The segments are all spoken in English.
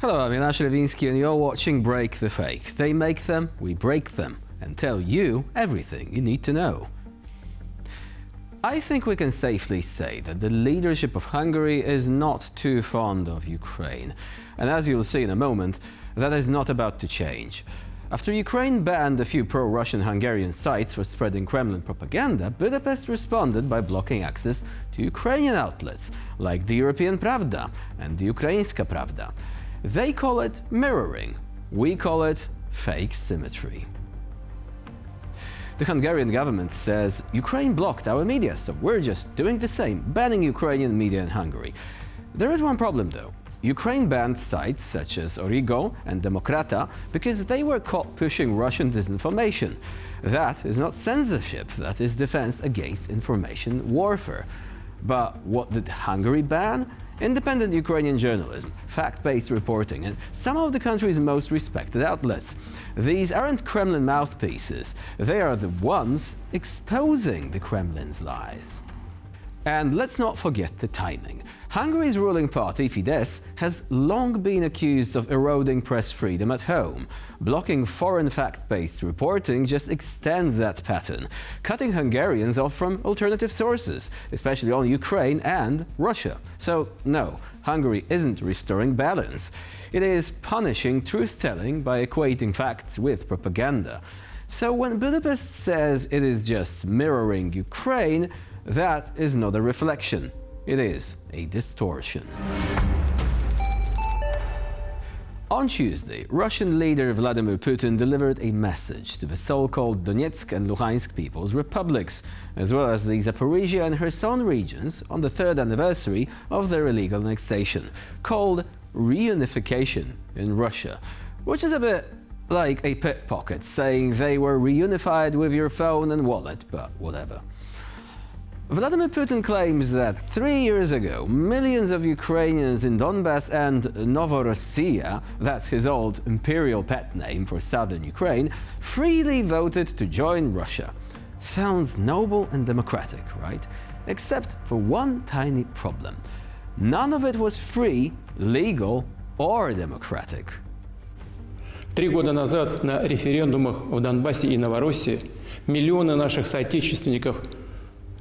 Hello, I'm Olena Zelenska and you're watching Break the Fake. They make them, we break them, and tell you everything you need to know. I think we can safely say that the leadership of Hungary is not too fond of Ukraine. And as you'll see in a moment, that is not about to change. After Ukraine banned a few pro-Russian Hungarian sites for spreading Kremlin propaganda, Budapest responded by blocking access to Ukrainian outlets, like the European Pravda and the Ukrainska Pravda. They call it mirroring. We call it fake symmetry. The Hungarian government says Ukraine blocked our media, so we're just doing the same, banning Ukrainian media in Hungary. There is one problem though. Ukraine banned sites such as Origo and Demokrata because they were caught pushing Russian disinformation. That is not censorship, that is defense against information warfare. But what did Hungary ban? Independent Ukrainian journalism, fact-based reporting, and some of the country's most respected outlets. These aren't Kremlin mouthpieces, they are the ones exposing the Kremlin's lies. And let's not forget the timing. Hungary's ruling party, Fidesz, has long been accused of eroding press freedom at home. Blocking foreign fact-based reporting just extends that pattern, cutting Hungarians off from alternative sources, especially on Ukraine and Russia. So, no, Hungary isn't restoring balance. It is punishing truth-telling by equating facts with propaganda. So when Budapest says it is just mirroring Ukraine, that is not a reflection, it is a distortion. On Tuesday, Russian leader Vladimir Putin delivered a message to the so-called Donetsk and Luhansk People's Republics, as well as the Zaporizhia and Kherson regions on the third anniversary of their illegal annexation, called reunification in Russia, which is a bit like a pickpocket saying they were reunified with your phone and wallet, but whatever. Vladimir Putin claims that 3 years ago, millions of Ukrainians in Donbass and Novorossiya, that's his old imperial pet name for southern Ukraine, freely voted to join Russia. Sounds noble and democratic, right? Except for one tiny problem. None of it was free, legal, or democratic. 3 года назад на референдумах в Донбассе и Новороссии миллионы наших соотечественников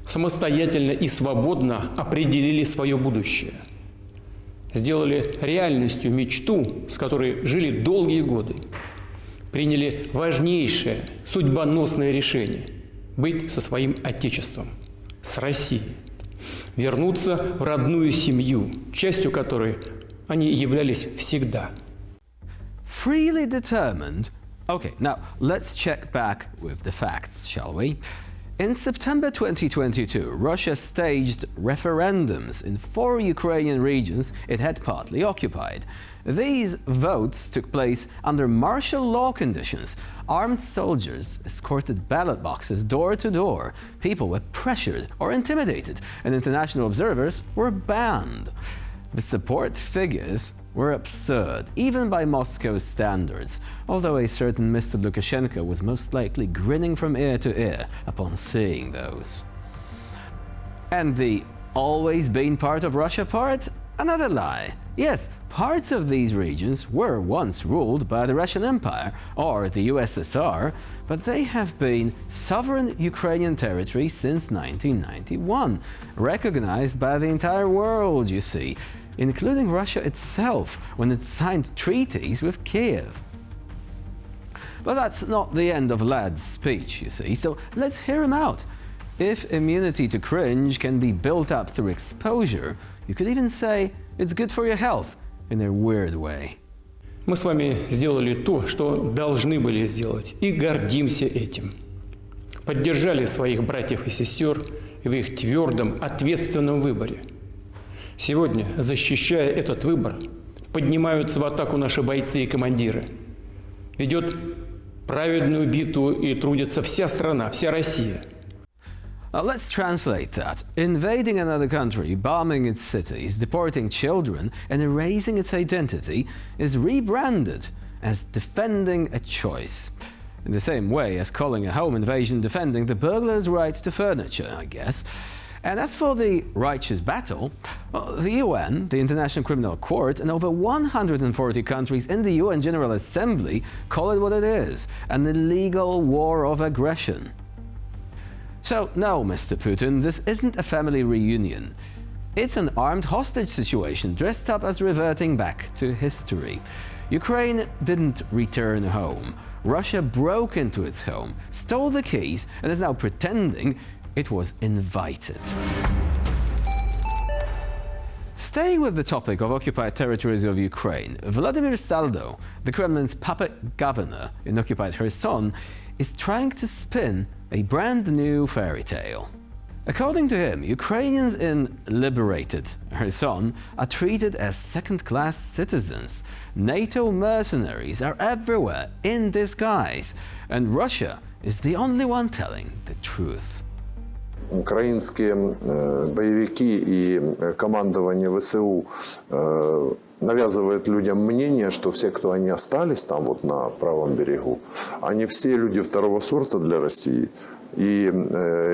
самостоятельно и свободно определили свое будущее. Сделали реальностью мечту, с которой жили долгие годы. Приняли важнейшее, судьбоносное решение – быть со своим Отечеством, с Россией. Вернуться в родную семью, частью которой они являлись всегда. Freely determined? Okay, now let's check back with the facts, shall we? In September 2022, Russia staged referendums in 4 Ukrainian regions it had partly occupied. These votes took place under martial law conditions. Armed soldiers escorted ballot boxes door to door. People were pressured or intimidated, and international observers were banned. The support figures were absurd, even by Moscow's standards, although a certain Mr. Lukashenko was most likely grinning from ear to ear upon seeing those. And the always been part of Russia part? Another lie. Yes, parts of these regions were once ruled by the Russian Empire or the USSR, but they have been sovereign Ukrainian territory since 1991, recognized by the entire world, you see, including Russia itself when it signed treaties with Kyiv. But that's not the end of Vlad's speech, you see, so let's hear him out. If immunity to cringe can be built up through exposure, you could even say it's good for your health in a weird way. Мы с вами сделали то, что должны были сделать, и гордимся этим. Поддержали своих братьев и сестер в их твердом, ответственном выборе. Сегодня, защищая этот выбор, поднимаются в атаку наши бойцы и командиры. Ведет праведную битву и трудится вся страна, вся Россия. Let's translate that. Invading another country, bombing its cities, deporting children, and erasing its identity is rebranded as defending a choice. In the same way as calling a home invasion defending the burglar's right to furniture, I guess. And as for the righteous battle, well, the UN, the International Criminal Court, and over 140 countries in the UN General Assembly call it what it is, an illegal war of aggression. So no, Mr. Putin, this isn't a family reunion. It's an armed hostage situation dressed up as reverting back to history. Ukraine didn't return home. Russia broke into its home, stole the keys, and is now pretending it was invited. Staying with the topic of occupied territories of Ukraine, Vladimir Saldo, the Kremlin's puppet governor in occupied Kherson, is trying to spin a brand new fairy tale. According to him, Ukrainians in liberated Kherson are treated as second-class citizens. NATO mercenaries are everywhere in disguise, and Russia is the only one telling the truth. Украинские боевики и командование ВСУ навязывают людям мнение, что все, кто они остались там вот на правом берегу, они все люди второго сорта для России. И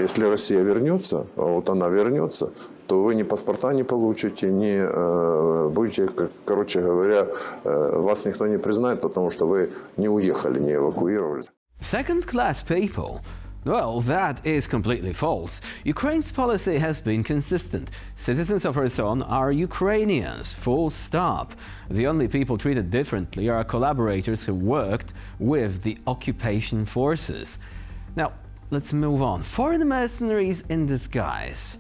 если Россия вернется, вот она вернется, то вы ни паспорта не получите, ни будете, короче говоря, вас никто не признает, потому что вы не уехали, не эвакуировались. Second-class people? Well, that is completely false. Ukraine's policy has been consistent. Citizens of Kherson are Ukrainians, full stop. The only people treated differently are collaborators who worked with the occupation forces. Now, let's move on. Foreign mercenaries in disguise.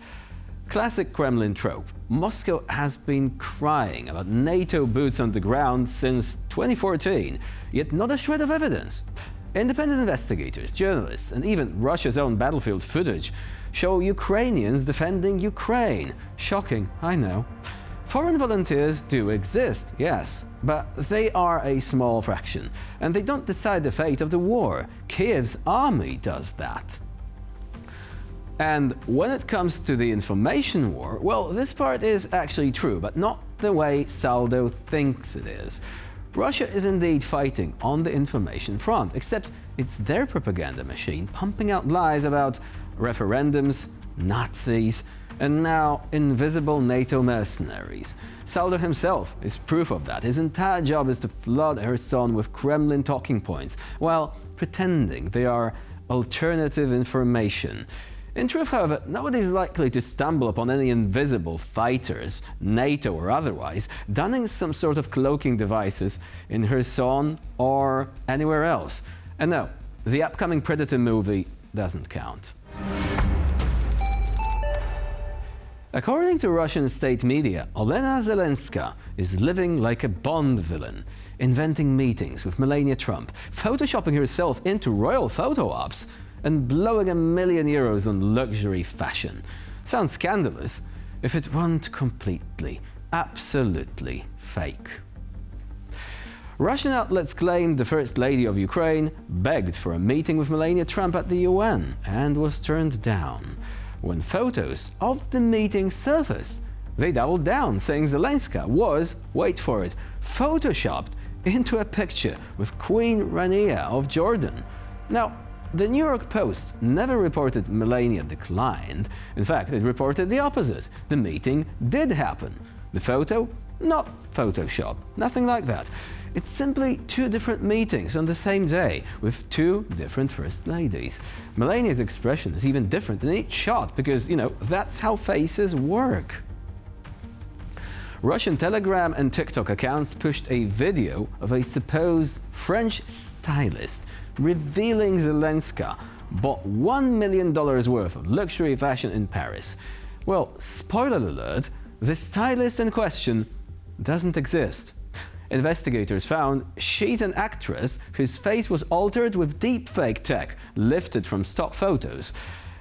Classic Kremlin trope. Moscow has been crying about NATO boots on the ground since 2014, yet not a shred of evidence. Independent investigators, journalists, and even Russia's own battlefield footage show Ukrainians defending Ukraine. Shocking, I know. Foreign volunteers do exist, yes, but they are a small fraction, and they don't decide the fate of the war. Kyiv's army does that. And when it comes to the information war, well, this part is actually true, but not the way Saldo thinks it is. Russia is indeed fighting on the information front, except it's their propaganda machine pumping out lies about referendums, Nazis, and now invisible NATO mercenaries. Saldo himself is proof of that. His entire job is to flood Kherson with Kremlin talking points, while pretending they are alternative information. In truth, however, nobody is likely to stumble upon any invisible fighters, NATO or otherwise, donning some sort of cloaking devices in Kherson or anywhere else. And no, the upcoming Predator movie doesn't count. According to Russian state media, Olena Zelenska is living like a Bond villain, inventing meetings with Melania Trump, photoshopping herself into royal photo ops, and blowing €1 million on luxury fashion. Sounds scandalous if it weren't completely, absolutely fake. Russian outlets claimed the First Lady of Ukraine begged for a meeting with Melania Trump at the UN and was turned down. When photos of the meeting surfaced, they doubled down, saying Zelenska was, wait for it, photoshopped into a picture with Queen Rania of Jordan. Now, the New York Post never reported Melania declined. In fact, it reported the opposite. The meeting did happen. The photo? Not Photoshop. Nothing like that. It's simply two different meetings on the same day with two different First Ladies. Melania's expression is even different in each shot because, that's how faces work. Russian Telegram and TikTok accounts pushed a video of a supposed French stylist revealing Zelenska bought $1 million worth of luxury fashion in Paris. Well, spoiler alert, the stylist in question doesn't exist. Investigators found she's an actress whose face was altered with deepfake tech lifted from stock photos.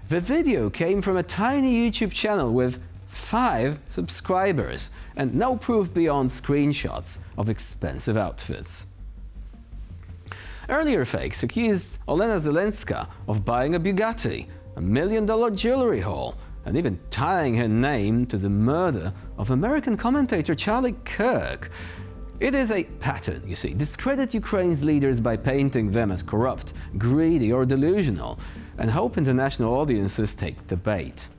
The video came from a tiny YouTube channel with 5 subscribers and no proof beyond screenshots of expensive outfits. Earlier fakes accused Olena Zelenska of buying a Bugatti, $1 million jewelry haul, and even tying her name to the murder of American commentator Charlie Kirk. It is a pattern, you see. Discredit Ukraine's leaders by painting them as corrupt, greedy or delusional, and hope international audiences take the bait.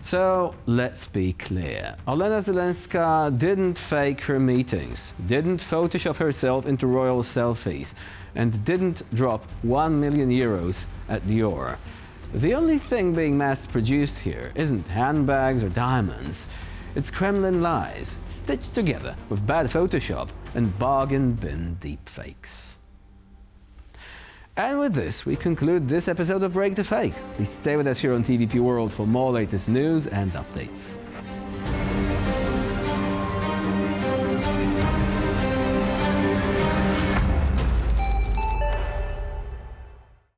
So let's be clear. Olena Zelenska didn't fake her meetings, didn't Photoshop herself into royal selfies, and didn't drop 1 million euros at Dior. The only thing being mass-produced here isn't handbags or diamonds. It's Kremlin lies, stitched together with bad Photoshop and bargain bin deepfakes. And with this, we conclude this episode of Break the Fake. Please stay with us here on TVP World for more latest news and updates.